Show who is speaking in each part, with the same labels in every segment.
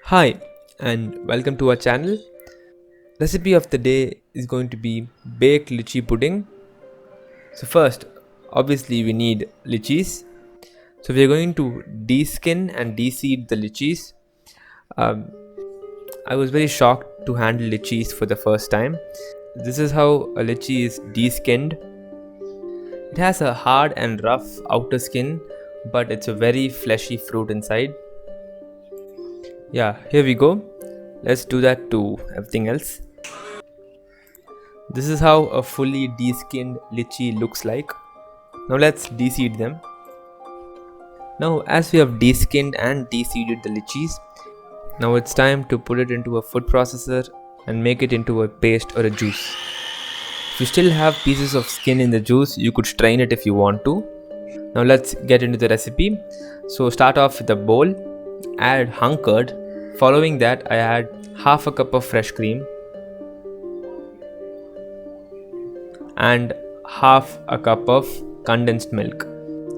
Speaker 1: Hi and welcome to our channel. Recipe of the day is going to be baked lychee pudding. So first, obviously we need lychees. So we are going to deskin and deseed the lychees. I was very shocked to handle lychees for the first time. This is how a lychee is deskinned. It has a hard and rough outer skin, but it's a very fleshy fruit inside. Yeah, here we go. Let's do that to everything else. This is how a fully deskinned lychee looks like. Now let's deseed them. Now as we have deskinned and deseeded the lychees, now it's time to put it into a food processor and make it into a paste or a juice. If you still have pieces of skin in the juice, you could strain it if you want to. Now let's get into the recipe. So start off with a bowl, add hung curd. Following that, I add half a cup of fresh cream and half a cup of condensed milk.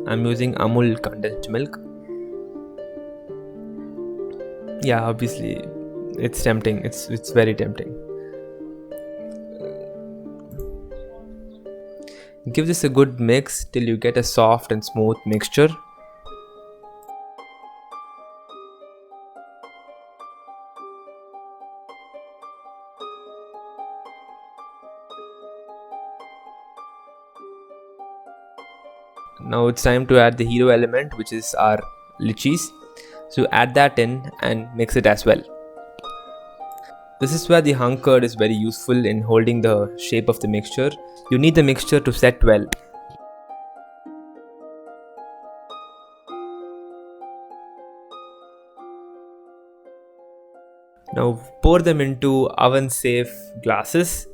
Speaker 1: I'm using Amul condensed milk. Yeah, obviously it's tempting. It's very tempting. Give this a good mix till you get a soft and smooth mixture. Now it's time to add the hero element, which is our lychees. So add that in and mix it as well. This is where the hung curd is very useful in holding the shape of the mixture. You need the mixture to set well. Now pour them into oven safe glasses.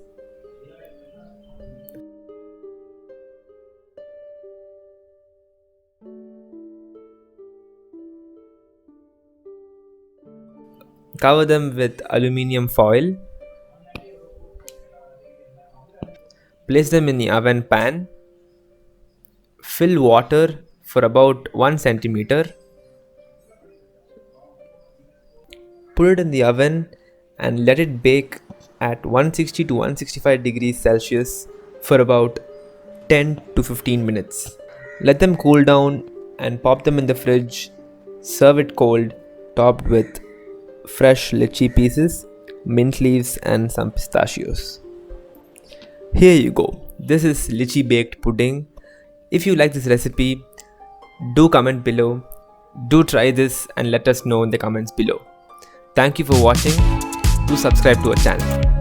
Speaker 1: Cover them with aluminium foil. Place them in the oven pan. Fill water for about 1 centimeter. Put it in the oven and let it bake at 160 to 165 degrees Celsius for about 10 to 15 minutes. Let them cool down and pop them in the fridge. Serve it cold, topped with fresh lychee pieces, mint leaves and some pistachios. Here you go. This is lychee baked pudding. If you like this recipe, do comment below. Do try this and let us know in the comments below. Thank you for watching. Do subscribe to our channel.